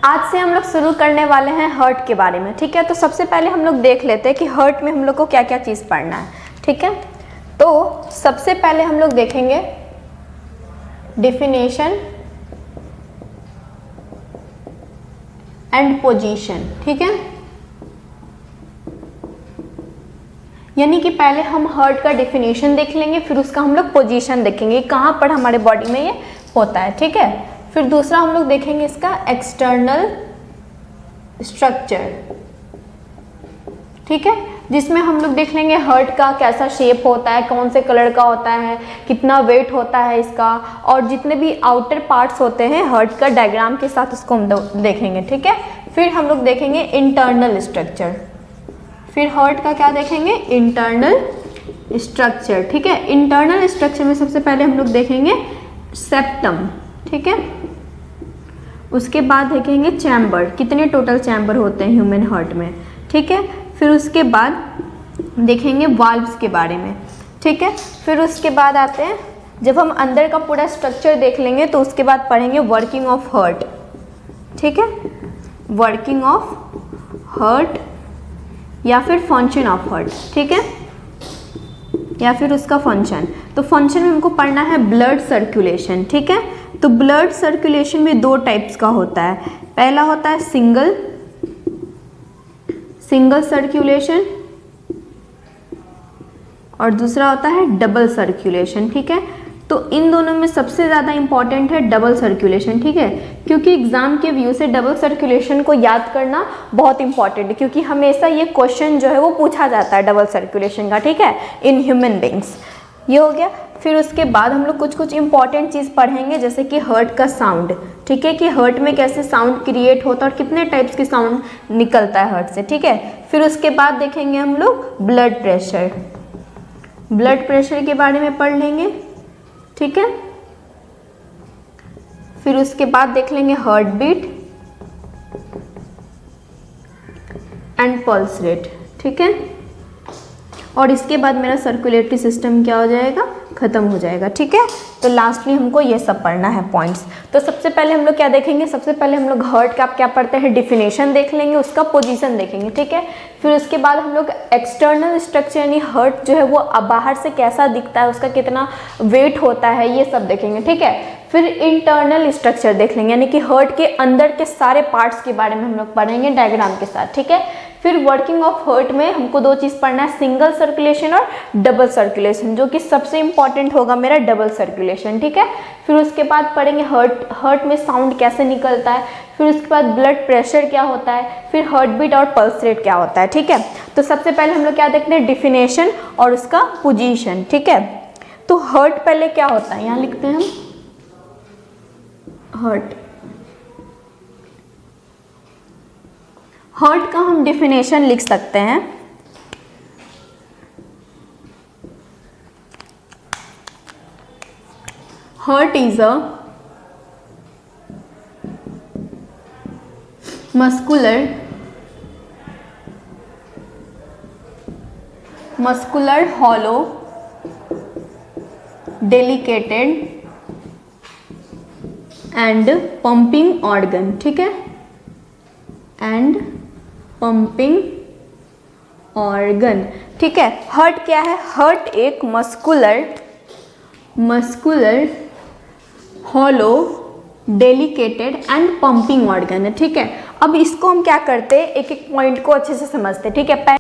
आज से हम लोग शुरू करने वाले हैं हार्ट के बारे में, ठीक है। तो सबसे पहले हम लोग देख लेते हैं कि हार्ट में हम लोग को क्या क्या चीज़ पढ़ना है, ठीक है। तो सबसे पहले हम लोग देखेंगे डेफिनेशन एंड पोजीशन, ठीक है। यानी कि पहले हम हार्ट का डेफिनेशन देख लेंगे, फिर उसका हम लोग पोजीशन देखेंगे कहाँ पर हमारे बॉडी में ये होता है, ठीक है। फिर दूसरा हम लोग देखेंगे इसका एक्सटर्नल स्ट्रक्चर, ठीक है, जिसमें हम लोग देख लेंगे हार्ट का कैसा शेप होता है, कौन से कलर का होता है, कितना वेट होता है इसका, और जितने भी आउटर पार्ट्स होते हैं हार्ट का डायग्राम के साथ उसको हम देखेंगे, ठीक है। फिर हम लोग देखेंगे इंटरनल स्ट्रक्चर, फिर हार्ट का क्या देखेंगे, इंटरनल स्ट्रक्चर, ठीक है। इंटरनल स्ट्रक्चर में सबसे पहले हम लोग देखेंगे सेप्टम, ठीक है। उसके बाद देखेंगे चैम्बर, कितने टोटल चैम्बर होते हैं ह्यूमन हार्ट में, ठीक है। फिर उसके बाद देखेंगे वाल्व्स के बारे में, ठीक है। फिर उसके बाद आते हैं, जब हम अंदर का पूरा स्ट्रक्चर देख लेंगे तो उसके बाद पढ़ेंगे वर्किंग ऑफ हार्ट, ठीक है, वर्किंग ऑफ हार्ट या फिर फंक्शन ऑफ हार्ट, ठीक है, या फिर उसका फंक्शन। तो फंक्शन में हमको पढ़ना है ब्लड सर्कुलेशन, ठीक है। तो ब्लड सर्कुलेशन में दो टाइप्स का होता है, पहला होता है सिंगल सर्कुलेशन और दूसरा होता है डबल सर्कुलेशन, ठीक है। तो इन दोनों में सबसे ज़्यादा इंपॉर्टेंट है डबल सर्कुलेशन, ठीक है, क्योंकि एग्जाम के व्यू से डबल सर्कुलेशन को याद करना बहुत इंपॉर्टेंट है, क्योंकि हमेशा ये क्वेश्चन जो है वो पूछा जाता है डबल सर्कुलेशन का, ठीक है, इन ह्यूमन बींग्स। ये हो गया। फिर उसके बाद हम लोग कुछ इंपॉर्टेंट चीज़ पढ़ेंगे, जैसे कि हार्ट का साउंड, ठीक है, कि हार्ट में कैसे साउंड क्रिएट होता है और कितने टाइप्स की साउंड निकलता है हार्ट से, ठीक है। फिर उसके बाद देखेंगे हम लोग ब्लड प्रेशर, ब्लड प्रेशर के बारे में पढ़ लेंगे, ठीक है। फिर उसके बाद देख लेंगे heart beat and pulse rate, ठीक है। और इसके बाद मेरा सर्कुलेटरी सिस्टम क्या हो जाएगा, खत्म हो जाएगा, ठीक है। तो लास्टली हमको ये सब पढ़ना है पॉइंट्स। तो सबसे पहले हम लोग क्या देखेंगे, सबसे पहले हम लोग हार्ट का क्या पढ़ते हैं, डेफिनेशन देख लेंगे, उसका पोजीशन देखेंगे, ठीक है। फिर उसके बाद हम लोग एक्सटर्नल स्ट्रक्चर यानी हार्ट जो है वो बाहर से कैसा दिखता है, उसका कितना वेट होता है, ये सब देखेंगे, ठीक है। फिर इंटरनल स्ट्रक्चर देख लेंगे, यानी कि हार्ट के अंदर के सारे पार्ट्स के बारे में हम लोग पढ़ेंगे डायग्राम के साथ, ठीक है। फिर वर्किंग ऑफ हार्ट में हमको दो चीज़ पढ़ना है, सिंगल सर्कुलेशन और डबल सर्कुलेशन, जो कि सबसे इंपॉर्टेंट होगा मेरा डबल सर्कुलेशन, ठीक है। फिर उसके बाद पढ़ेंगे हार्ट में साउंड कैसे निकलता है, फिर उसके बाद ब्लड प्रेशर क्या होता है, फिर हार्ट बीट और पल्स रेट क्या होता है, ठीक है। तो सबसे पहले हम लोग क्या देखते हैं, डिफिनेशन और उसका पोजीशन, ठीक है। तो हार्ट पहले क्या होता है, यहाँ लिखते हैं हम हार्ट का हम डिफिनेशन लिख सकते हैं, heart is a muscular hollow delicate and pumping organ, ठीक है, एंड पंपिंग ऑर्गन, ठीक है। हार्ट क्या है, हार्ट एक muscular hollow dedicated and pumping organ है, ठीक है। अब इसको हम क्या करते हैं, एक एक पॉइंट को अच्छे से समझते हैं, ठीक है।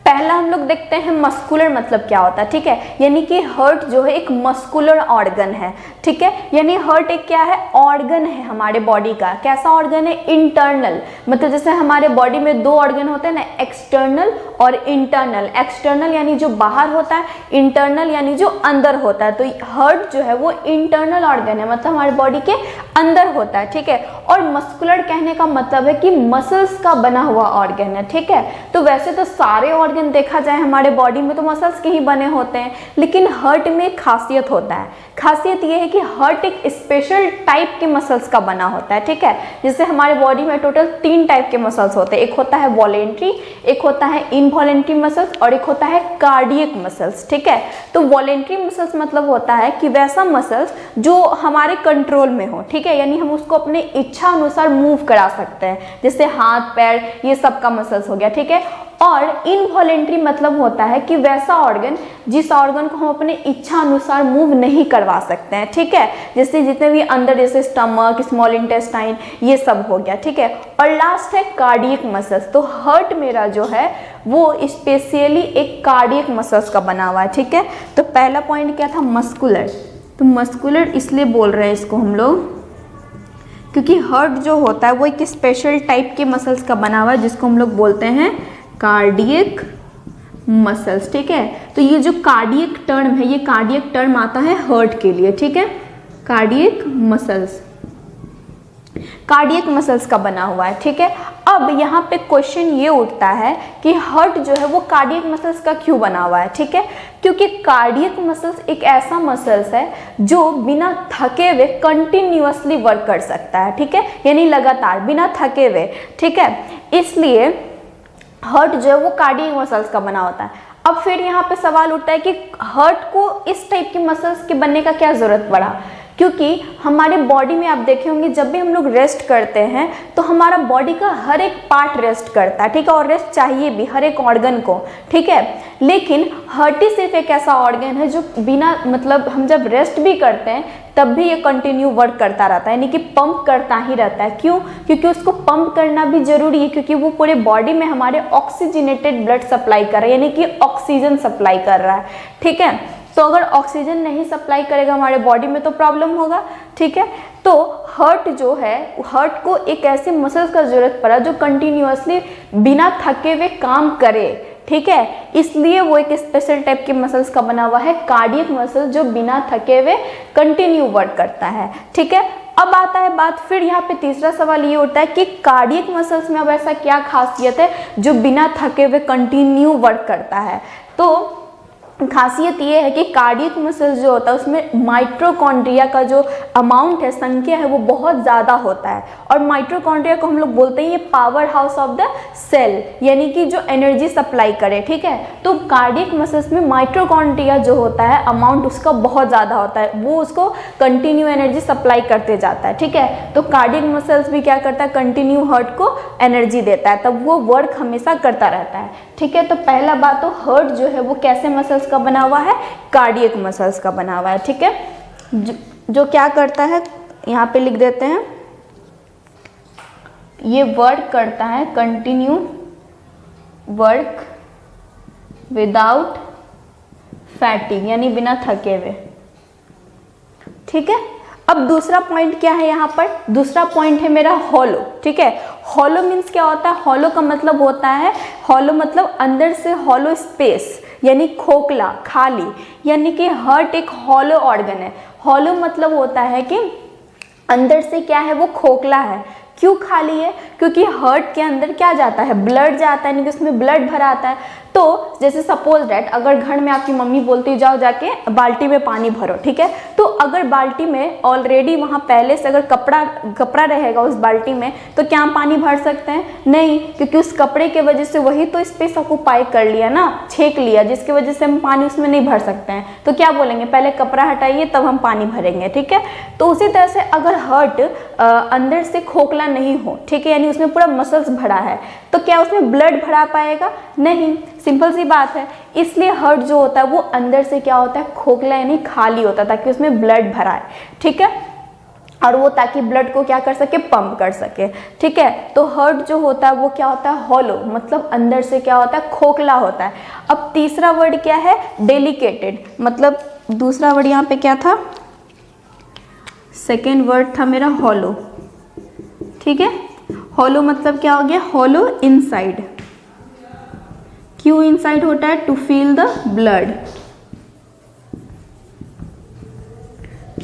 पहला हम लोग देखते हैं मस्कुलर मतलब क्या होता है, ठीक है, यानी कि हार्ट जो है एक मस्कुलर ऑर्गन है, ठीक है। यानी हार्ट एक क्या है, ऑर्गन है हमारे बॉडी का। कैसा ऑर्गन है, इंटरनल, मतलब जैसे हमारे बॉडी में दो ऑर्गन होते हैं ना, एक्सटर्नल और इंटरनल। एक्सटर्नल यानी जो बाहर होता है, इंटरनल यानी जो अंदर होता है। तो हार्ट जो है वो इंटरनल ऑर्गन है, मतलब हमारे बॉडी के अंदर होता है, ठीक है। और मस्कुलर कहने का मतलब है कि मसल्स का बना हुआ ऑर्गन है, ठीक है। तो वैसे तो सारे ऑर्गन ऑर्गन देखा जाए हमारे बॉडी में तो मसल्स के ही बने होते हैं, लेकिन हार्ट में एक खासियत होता है। खासियत ये है कि हार्ट एक स्पेशल टाइप के मसल्स का बना होता है, ठीक है। जैसे हमारे बॉडी में टोटल 3 टाइप के मसल्स होते हैं, एक होता है वॉलेंट्री, एक होता है इनवॉलेंट्री मसल्स और एक होता है कार्डियक मसल्स, ठीक है। तो वॉलेंट्री मसल्स मतलब होता है कि वैसा मसल्स जो हमारे कंट्रोल में हो, ठीक है, यानी हम उसको अपने इच्छा अनुसार मूव करा सकते हैं, जैसे हाथ पैर ये सब का मसल्स हो गया, ठीक है। और इनवॉलेंट्री मतलब होता है कि वैसा ऑर्गन जिस ऑर्गन को हम अपने इच्छा अनुसार मूव नहीं करवा सकते हैं, ठीक है, जैसे जितने भी अंदर जैसे स्टमक, स्मॉल इंटेस्टाइन ये सब हो गया, ठीक है। और लास्ट है कार्डियक मसल्स। तो हार्ट मेरा जो है वो स्पेशली एक कार्डियक मसल्स का बना हुआ है, ठीक है। तो पहला पॉइंट क्या था, मस्कुलर। तो मस्कुलर इसलिए बोल रहे हैं इसको हम लोग क्योंकि हार्ट जो होता है वो एक स्पेशल टाइप के मसल्स का बना हुआ है जिसको हम लोग बोलते हैं कार्डियक मसल्स, ठीक है। तो ये जो कार्डियक टर्म है, ये कार्डियक टर्म आता है हार्ट के लिए, ठीक है। कार्डियक मसल्स, कार्डियक मसल्स का बना हुआ है, ठीक है। अब यहाँ पे क्वेश्चन ये उठता है कि हार्ट जो है वो कार्डियक मसल्स का क्यों बना हुआ है, ठीक है। क्योंकि कार्डियक मसल्स एक ऐसा मसल्स है जो बिना थके हुए कंटिन्यूअसली वर्क कर सकता है, ठीक है, यानी लगातार बिना थके हुए, ठीक है। इसलिए हार्ट जो है वो कार्डियक मसल्स का बना होता है। अब फिर यहाँ पे सवाल उठता है कि हार्ट को इस टाइप के मसल्स के बनने का क्या जरूरत पड़ा, क्योंकि हमारे बॉडी में आप देखे होंगे जब भी हम लोग रेस्ट करते हैं तो हमारा बॉडी का हर एक पार्ट रेस्ट करता है, ठीक है, और रेस्ट चाहिए भी हर एक ऑर्गन को, ठीक है। लेकिन हार्ट ही सिर्फ एक ऐसा ऑर्गन है जो बिना मतलब हम जब रेस्ट भी करते हैं तब भी ये कंटिन्यू वर्क करता रहता है, यानी कि पंप करता ही रहता है। क्यों? क्योंकि उसको पंप करना भी जरूरी है, क्योंकि वो पूरे बॉडी में हमारे ऑक्सीजनेटेड ब्लड सप्लाई कर रहा है, यानी कि ऑक्सीजन सप्लाई कर रहा है, ठीक है। तो अगर ऑक्सीजन नहीं सप्लाई करेगा हमारे बॉडी में तो प्रॉब्लम होगा, ठीक है। तो हार्ट जो है, हार्ट को एक ऐसे मसल्स का जरूरत पड़ा जो कंटिन्यूअसली बिना थके हुए काम करे, ठीक है। इसलिए वो एक स्पेशल टाइप के मसल्स का बना हुआ है, कार्डियक मसल्स, जो बिना थके हुए कंटिन्यू वर्क करता है, ठीक है। अब आता है बात, फिर यहाँ पे तीसरा सवाल ये उठता है कि कार्डियक मसल्स में अब ऐसा क्या खासियत है जो बिना थके हुए कंटिन्यू वर्क करता है। तो खासियत ये है कि कार्डियक मसल्स जो होता है उसमें माइटोकॉन्ड्रिया का जो अमाउंट है, संख्या है, वो बहुत ज़्यादा होता है। और माइटोकॉन्ड्रिया को हम लोग बोलते हैं ये powerhouse of the cell, यानी कि जो एनर्जी सप्लाई करे, ठीक है। तो कार्डियक मसल्स में माइटोकॉन्ड्रिया जो होता है अमाउंट उसका बहुत ज़्यादा होता है, वो उसको कंटिन्यू एनर्जी सप्लाई करते जाता है, ठीक है। तो कार्डियक मसल्स भी क्या करता है, कंटिन्यू हार्ट को एनर्जी देता है, तब वो वर्क हमेशा करता रहता है, ठीक है। तो पहला बात, तो हार्ट जो है वो कैसे मसल्स का बना हुआ है, कार्डियक मसल्स का बना हुआ है, ठीक है। जो क्या करता है, यहाँ पे लिख देते हैं, ये वर्क करता है कंटिन्यू वर्क विदाउट फैटिग, यानी बिना थके हुए, ठीक है। अब दूसरा पॉइंट क्या है यहाँ पर, दूसरा पॉइंट है मेरा हॉलो, ठीक है। हॉलो मीन्स क्या होता है, हॉलो का मतलब होता है, हॉलो मतलब अंदर से हॉलो स्पेस, यानी खोखला, खाली, यानी कि हार्ट एक हॉलो ऑर्गन है। हॉलो मतलब होता है कि अंदर से क्या है, वो खोखला है। क्यों खाली है? क्योंकि हार्ट के अंदर क्या जाता है, ब्लड जाता है, यानी कि उसमें ब्लड भरा आता है। तो जैसे सपोज डैट अगर घर में आपकी मम्मी बोलती है जाओ जाके बाल्टी में पानी भरो, ठीक है, तो अगर बाल्टी में ऑलरेडी वहाँ पहले से अगर कपड़ा रहेगा उस बाल्टी में, तो क्या हम पानी भर सकते हैं? नहीं, क्योंकि उस कपड़े के वजह से वही तो स्पेस ऑक्यूपाई कर लिया ना, छेक लिया, जिसकी वजह से हम पानी उसमें नहीं भर सकते हैं। तो क्या बोलेंगे, पहले कपड़ा हटाइए तब हम पानी भरेंगे, ठीक है। तो उसी तरह से अगर हार्ट अंदर से खोखला नहीं हो, ठीक है, यानी उसमें पूरा मसल्स भरा है, तो क्या उसमें ब्लड भरा पाएगा? नहीं, सिंपल सी बात है। इसलिए हार्ट जो होता है वो अंदर से क्या होता है, खोखला यानी खाली होता है, ताकि उसमें ब्लड भरा है, ठीक है, और वो ताकि ब्लड को क्या कर सके, पंप कर सके, ठीक है। तो हार्ट जो होता है वो क्या होता है, हॉलो, मतलब अंदर से क्या होता है, खोखला होता है। अब तीसरा वर्ड क्या है, डेलिकेटेड, मतलब दूसरा वर्ड यहाँ पे क्या था, सेकेंड वर्ड था मेरा हॉलो, ठीक है। हॉलो मतलब क्या हो गया, हॉलो इनसाइड। क्यों इनसाइड होता है, टू फील द ब्लड,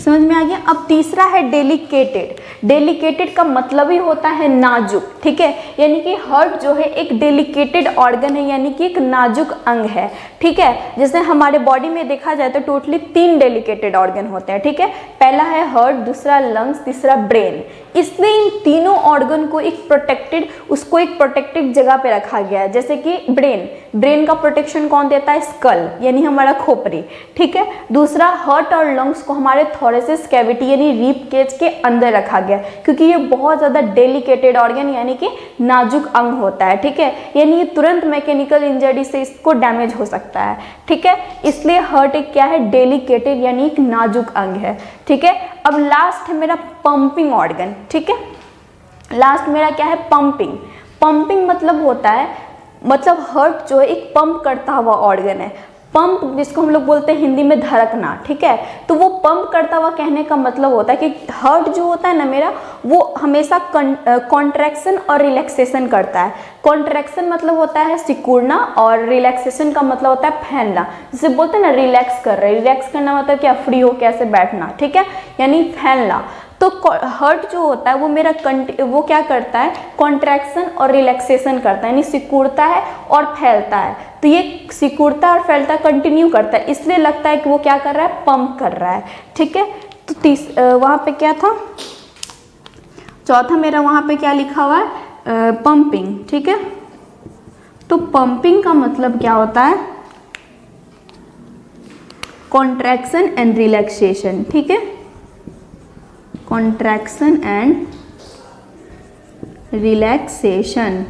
समझ में आ गया। अब तीसरा है डेलिकेटेड। डेलिकेटेड का मतलब ही होता है नाजुक, ठीक है, यानी कि हार्ट जो है एक डेलिकेटेड ऑर्गन है, यानी कि एक नाजुक अंग है, ठीक है। जैसे हमारे बॉडी में देखा जाए तो टोटली 3 डेलिकेटेड ऑर्गन होते हैं, ठीक है। पहला है हार्ट, दूसरा लंग्स, तीसरा ब्रेन। इसलिए इन तीनों ऑर्गन को एक प्रोटेक्टेड जगह पे रखा गया है। जैसे कि ब्रेन का प्रोटेक्शन कौन देता है? स्कल, यानी हमारा खोपड़ी, ठीक है। दूसरा हार्ट और लंग्स को हमारे थोरेसिस कैविटी यानी रीप केज के अंदर रखा गया, क्योंकि ये बहुत ज़्यादा डेलिकेटेड ऑर्गन यानी कि नाजुक अंग होता है, ठीक है। यानी ये तुरंत मैकेनिकल इंजरी से इसको डैमेज हो सकता है, ठीक है। इसलिए हार्ट एक क्या है? डेलिकेटेड यानी एक नाजुक अंग है, ठीक है। अब लास्ट है मेरा पंपिंग ऑर्गन, ठीक है। लास्ट मेरा क्या है? पंपिंग। पंपिंग मतलब होता है, मतलब हार्ट जो है एक पंप करता हुआ ऑर्गन है। पंप जिसको हम लोग बोलते हैं हिंदी में धड़कना, ठीक है। तो वो पंप करता हुआ कहने का मतलब होता है कि हार्ट जो होता है ना मेरा, वो हमेशा कॉन्ट्रैक्शन और रिलैक्सेशन करता है। कॉन्ट्रैक्शन मतलब होता है सिकुड़ना और रिलैक्सेशन का मतलब होता है फैलना। जिसे बोलते हैं ना रिलैक्स कर रहे, रिलैक्स करना मतलब क्या? फ्री हो कैसे बैठना, ठीक है, यानी फैलना। तो हार्ट जो होता है वो मेरा वो क्या करता है? कॉन्ट्रैक्शन और रिलैक्सेशन करता है, यानी सिकुड़ता है और फैलता है। तो ये सिकुड़ता है और फैलता है, कंटिन्यू करता है, इसलिए लगता है कि वो क्या कर रहा है? पंप कर रहा है, ठीक है। तो वहाँ पे क्या था? चौथा मेरा वहाँ पे क्या लिखा हुआ है? पंपिंग, ठीक है। तो पंपिंग का मतलब क्या होता है? कॉन्ट्रैक्शन एंड रिलैक्सेशन, ठीक है। कॉन्ट्रैक्शन एंड रिलैक्सेशन,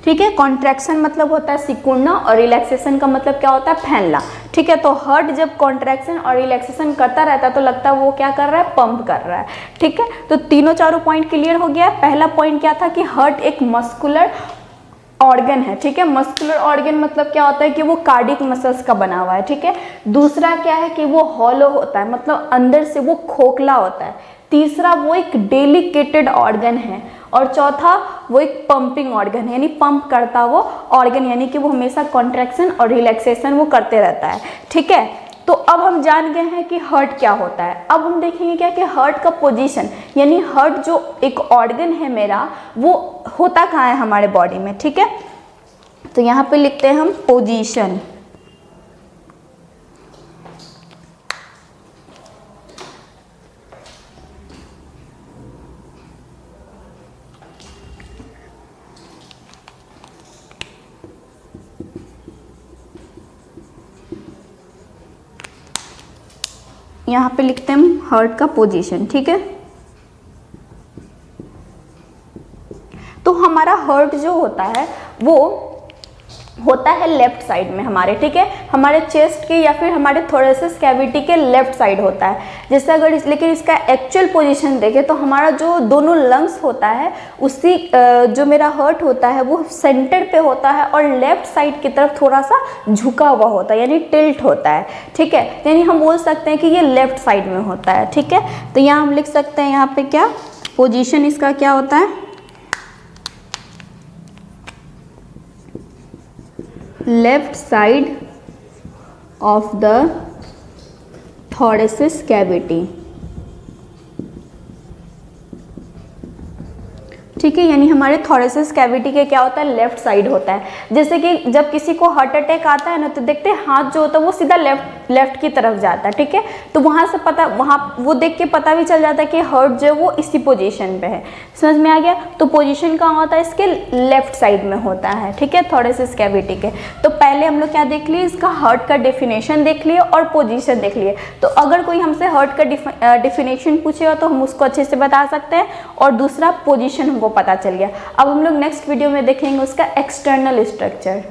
ठीक है। कॉन्ट्रैक्शन मतलब होता है सिकुड़ना और रिलैक्सेशन का मतलब क्या होता है? फैलना, ठीक है। तो हार्ट जब कॉन्ट्रैक्शन और रिलैक्सेशन करता रहता है तो लगता है वो क्या कर रहा है? पंप कर रहा है, ठीक है। तो तीनों चारों पॉइंट क्लियर हो गया। पहला पॉइंट क्या था? कि हार्ट एक मस्कुलर ऑर्गन है, ठीक है। मस्कुलर ऑर्गन मतलब क्या होता है? कि वो कार्डियक मसल्स का बना हुआ है, ठीक है। दूसरा क्या है? कि वो हॉलो होता है, मतलब अंदर से वो खोखला होता है। तीसरा वो एक डेलिकेटेड ऑर्गन है। और चौथा वो एक पंपिंग ऑर्गन है, यानी पंप करता वो ऑर्गन, यानी कि वो हमेशा कॉन्ट्रैक्शन और रिलैक्सेशन वो करते रहता है, ठीक है। तो अब हम जान गए हैं कि हार्ट क्या होता है। अब हम देखेंगे क्या कि हार्ट का पोजीशन, यानी हार्ट जो एक ऑर्गन है मेरा, वो होता कहाँ है हमारे बॉडी में, ठीक है। तो यहाँ पे लिखते हैं हम पोजीशन। यहाँ पे लिखते हैं हम हार्ट का पोजीशन, ठीक है। तो हमारा हार्ट जो होता है वो होता है लेफ्ट साइड में हमारे, ठीक है, हमारे चेस्ट के या फिर हमारे थोरेसिस कैविटी के लेफ्ट साइड होता है। जैसे अगर लेकिन इसका एक्चुअल पोजीशन देखें तो हमारा जो दोनों लंग्स होता है उसी जो मेरा हार्ट होता है वो सेंटर पे होता है और लेफ्ट साइड की तरफ थोड़ा सा झुका हुआ होता है, यानी टिल्ट होता है, ठीक है। यानी हम बोल सकते हैं कि ये लेफ्ट साइड में होता है, ठीक है। तो यहाँ हम लिख सकते हैं यहाँ पे क्या पोजीशन इसका क्या होता है? Left side of the thoracic cavity, ठीक है। यानी हमारे थोरेसिस कैविटी के क्या होता है? लेफ्ट साइड होता है। जैसे कि जब किसी को हार्ट अटैक आता है ना तो देखते हैं हाथ जो होता है वो सीधा लेफ्ट की तरफ जाता है, ठीक है। तो वहाँ से वहाँ वो देख के पता भी चल जाता है कि हार्ट जो है वो इसी पोजीशन पे है। समझ में आ गया? तो पोजीशन कहाँ होता है? इसके लेफ्ट साइड में होता है, ठीक है, थोरेसिस कैविटी के। तो पहले हम लोग क्या देख लिए? इसका हार्ट का डेफिनेशन देख लिए और पोजीशन देख लिए। तो अगर कोई हमसे हार्ट का डेफिनेशन पूछेगा तो हम उसको अच्छे से बता सकते हैं और दूसरा पोजीशन हमको पता चल गया। अब हम लोग नेक्स्ट वीडियो में देखेंगे उसका एक्सटर्नल स्ट्रक्चर।